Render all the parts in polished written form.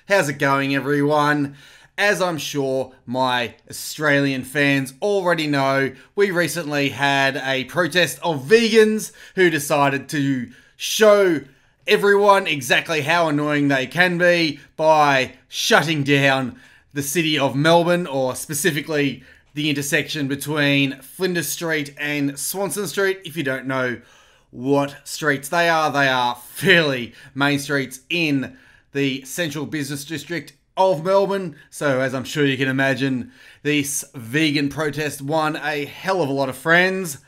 How's it going, everyone? As I'm sure my Australian fans already know, we recently had a protest of vegans who decided to show everyone exactly how annoying they can be by shutting down the city of Melbourne, or specifically the intersection between Flinders Street and Swanston Street. If you don't know what streets they are fairly main streets in the central business district of Melbourne. So as I'm sure you can imagine, this vegan protest won a hell of a lot of friends.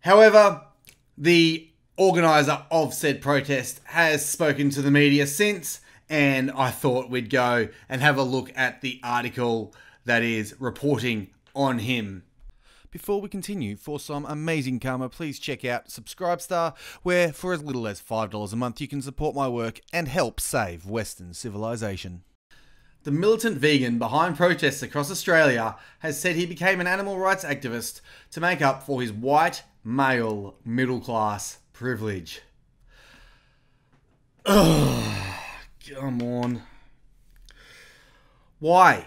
However, the organiser of said protest has spoken to the media since, and I thought we'd go and have a look at the article that is reporting on him. Before we continue, for some amazing karma, please check out Subscribestar, where for as little as $5 a month you can support my work and help save Western civilization. The militant vegan behind protests across Australia has said he became an animal rights activist to make up for his white, male, middle-class privilege. Ugh, come on. Why?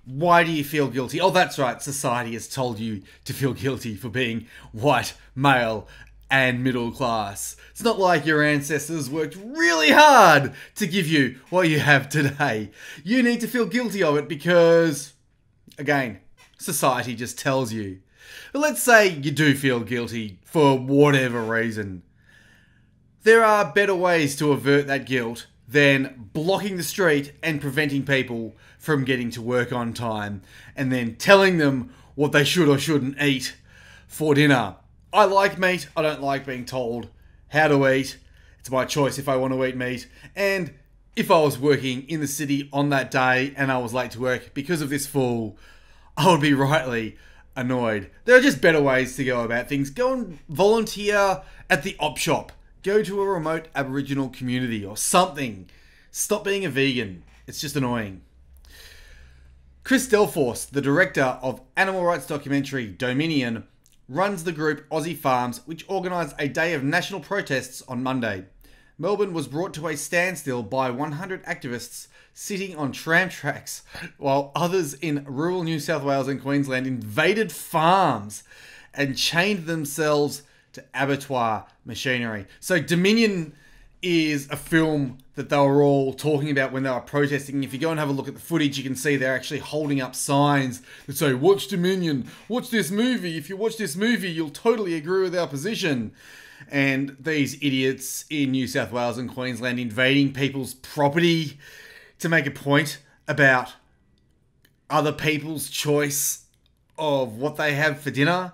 Why do you feel guilty? Oh, that's right, society has told you to feel guilty for being white, male, and middle class. It's not like your ancestors worked really hard to give you what you have today. You need to feel guilty of it because, again, society just tells you. But let's say you do feel guilty for whatever reason. There are better ways to avert that guilt than blocking the street and preventing people from getting to work on time, and then telling them what they should or shouldn't eat for dinner. I like meat. I don't like being told how to eat. It's my choice if I want to eat meat. And if I was working in the city on that day and I was late to work because of this fool, I would be rightly annoyed. There are just better ways to go about things. Go and volunteer at the op shop. Go to a remote Aboriginal community or something. Stop being a vegan. It's just annoying. Chris Delforce, the director of animal rights documentary Dominion, runs the group Aussie Farms, which organised a day of national protests on Monday. Melbourne was brought to a standstill by 100 activists sitting on tram tracks, while others in rural New South Wales and Queensland invaded farms and chained themselves to abattoir machinery. So Dominion is a film that they were all talking about when they were protesting. If you go and have a look at the footage, you can see they're actually holding up signs that say, "Watch Dominion, watch this movie. If you watch this movie, you'll totally agree with our position." And these idiots in New South Wales and Queensland invading people's property to make a point about other people's choice of what they have for dinner.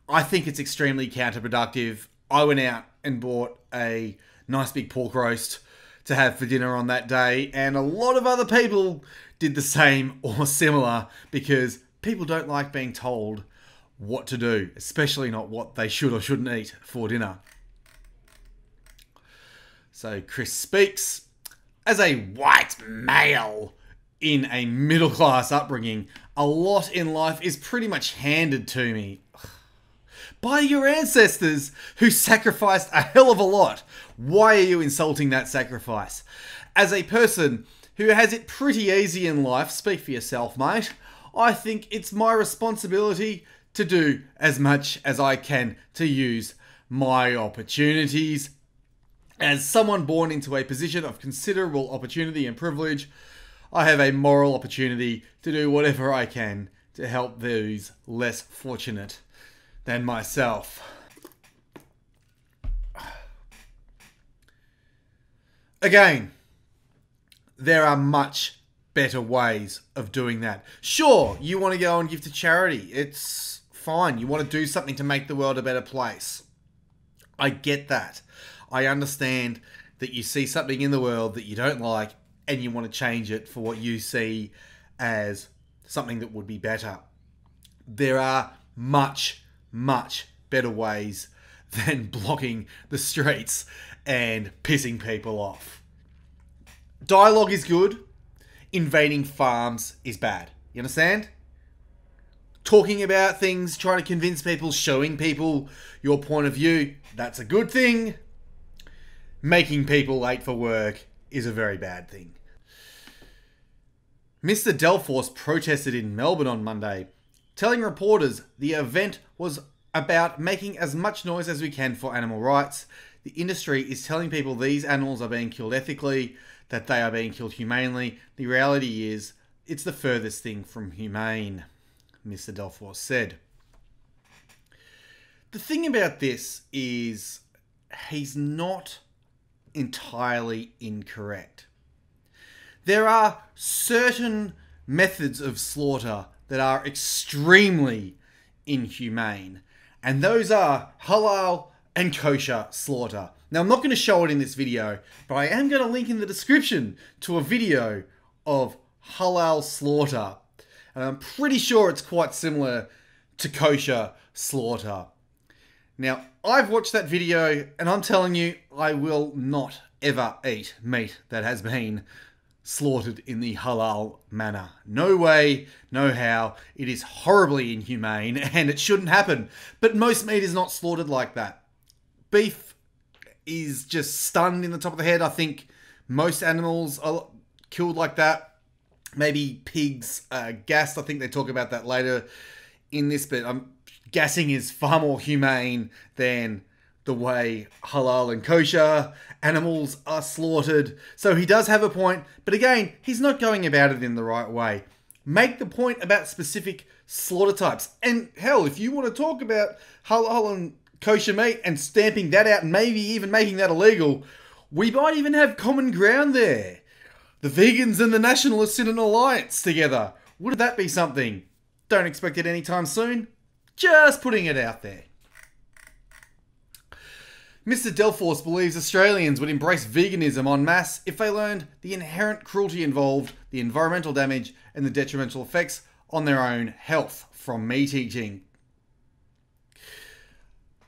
I think it's extremely counterproductive. I went out and bought a nice big pork roast to have for dinner on that day, and a lot of other people did the same or similar because people don't like being told what to do, especially not what they should or shouldn't eat for dinner. So Chris speaks. As a white male in a middle class upbringing, a lot in life is pretty much handed to me by your ancestors who sacrificed a hell of a lot. Why are you insulting that sacrifice? As a person who has it pretty easy in life, speak for yourself, mate, I think it's my responsibility to do as much as I can to use my opportunities. As someone born into a position of considerable opportunity and privilege, I have a moral opportunity to do whatever I can to help those less fortunate than myself. Again, there are much better ways of doing that. Sure, you want to go and give to charity. It's fine. You want to do something to make the world a better place. I get that. I understand that you see something in the world that you don't like and you want to change it for what you see as something that would be better. There are much better ways than blocking the streets and pissing people off. Dialogue is good. Invading farms is bad. You understand? Talking about things, trying to convince people, showing people your point of view, that's a good thing. Making people late for work is a very bad thing. Mr. Delforce protested in Melbourne on Monday, telling reporters the event was about making as much noise as we can for animal rights. The industry is telling people these animals are being killed ethically, that they are being killed humanely. The reality is, it's the furthest thing from humane, Mr. Delforce said. The thing about this is, he's not entirely incorrect. There are certain methods of slaughter that are extremely inhumane, and those are halal and kosher slaughter. Now, I'm not going to show it in this video, but I am going to link in the description to a video of halal slaughter. And I'm pretty sure it's quite similar to kosher slaughter. Now, I've watched that video, and I'm telling you, I will not ever eat meat that has been slaughtered in the halal manner. No way, no how. It is horribly inhumane, and it shouldn't happen. But most meat is not slaughtered like that. Beef is just stunned in the top of the head. I think most animals are killed like that. Maybe pigs are gassed. I think they talk about that later in this, but gassing is far more humane than the way halal and kosher animals are slaughtered. So he does have a point, but again, he's not going about it in the right way. Make the point about specific slaughter types. And hell, if you want to talk about halal and kosher meat and stamping that out and maybe even making that illegal, we might even have common ground there. The vegans and the nationalists in an alliance together. Wouldn't that be something? Don't expect it anytime soon. Just putting it out there. Mr. Delforce believes Australians would embrace veganism en masse if they learned the inherent cruelty involved, the environmental damage, and the detrimental effects on their own health from meat eating.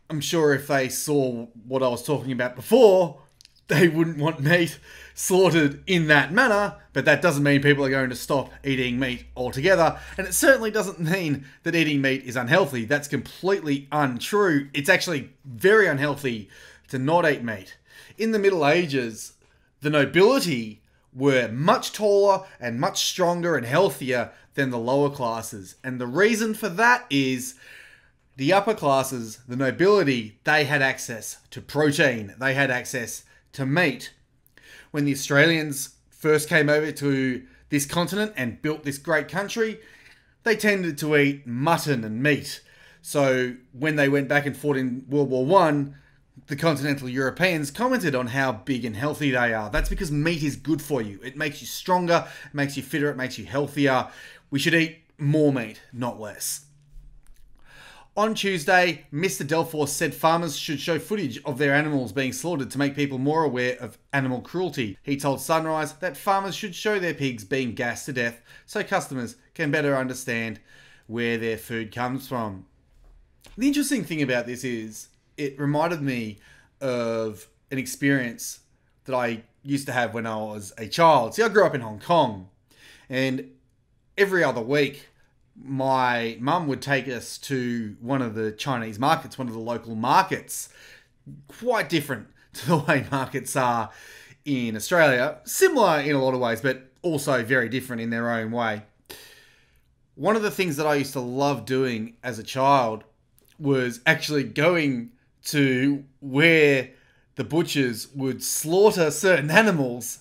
I'm sure if they saw what I was talking about before, they wouldn't want meat slaughtered in that manner, but that doesn't mean people are going to stop eating meat altogether, and it certainly doesn't mean that eating meat is unhealthy. That's completely untrue. It's actually very unhealthy to not eat meat. In the Middle Ages, the nobility were much taller and much stronger and healthier than the lower classes, and the reason for that is the upper classes, the nobility, they had access to protein, they had access to meat. When the Australians first came over to this continent and built this great country, they tended to eat mutton and meat. So when they went back and fought in World War One, the continental Europeans commented on how big and healthy they are. That's because meat is good for you. It makes you stronger, it makes you fitter, it makes you healthier. We should eat more meat, not less. On Tuesday, Mr. Delforce said farmers should show footage of their animals being slaughtered to make people more aware of animal cruelty. He told Sunrise that farmers should show their pigs being gassed to death so customers can better understand where their food comes from. The interesting thing about this is it reminded me of an experience that I used to have when I was a child. See, I grew up in Hong Kong, and every other week my mum would take us to one of the Chinese markets, one of the local markets. Quite different to the way markets are in Australia. Similar in a lot of ways, but also very different in their own way. One of the things that I used to love doing as a child was actually going to where the butchers would slaughter certain animals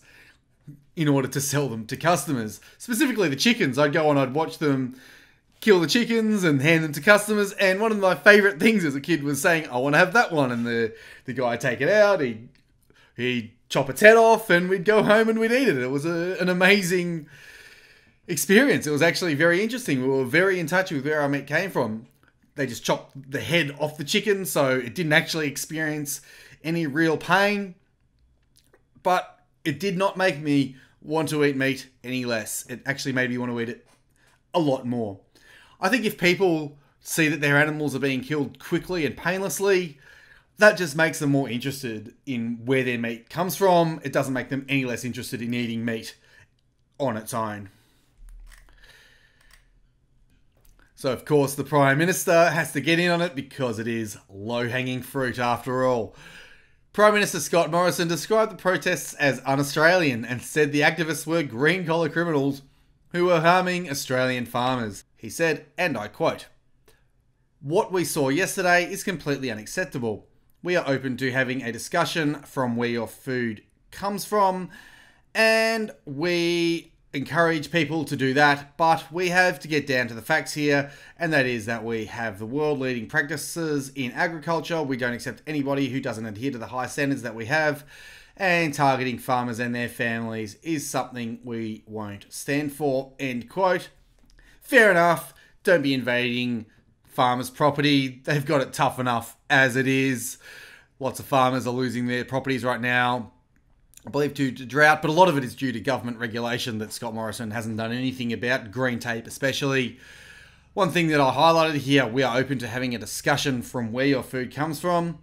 in order to sell them to customers. Specifically the chickens. I'd go and I'd watch them kill the chickens and hand them to customers, and one of my favourite things as a kid was saying, I want to have that one, and the guy would take it out, he'd chop its head off, and we'd go home and we'd eat it. It was an amazing experience. It was actually very interesting. We were very in touch with where our meat came from. They just chopped the head off the chicken, so it didn't actually experience any real pain, but it did not make me want to eat meat any less. It actually made me want to eat it a lot more. I think if people see that their animals are being killed quickly and painlessly, that just makes them more interested in where their meat comes from. It doesn't make them any less interested in eating meat on its own. So, of course, the Prime Minister has to get in on it because it is low-hanging fruit after all. Prime Minister Scott Morrison described the protests as un-Australian and said the activists were green-collar criminals who were harming Australian farmers. He said, and I quote, "What we saw yesterday is completely unacceptable. We are open to having a discussion from where your food comes from, and we encourage people to do that, but we have to get down to the facts here, and that is that we have the world-leading practices in agriculture. We don't accept anybody who doesn't adhere to the high standards that we have, and targeting farmers and their families is something we won't stand for," end quote. Fair enough. Don't be invading farmers' property. They've got it tough enough as it is. Lots of farmers are losing their properties right now, I believe due to drought, but a lot of it is due to government regulation that Scott Morrison hasn't done anything about, green tape especially. One thing that I highlighted here, we are open to having a discussion from where your food comes from.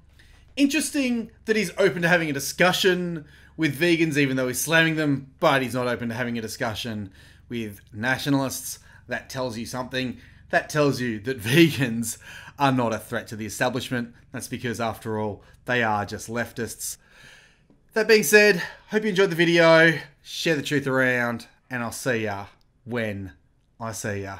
Interesting that he's open to having a discussion with vegans, even though he's slamming them, but he's not open to having a discussion with nationalists. That tells you something. That tells you that vegans are not a threat to the establishment. That's because, after all, they are just leftists. That being said, hope you enjoyed the video. Share the truth around, and I'll see ya when I see ya.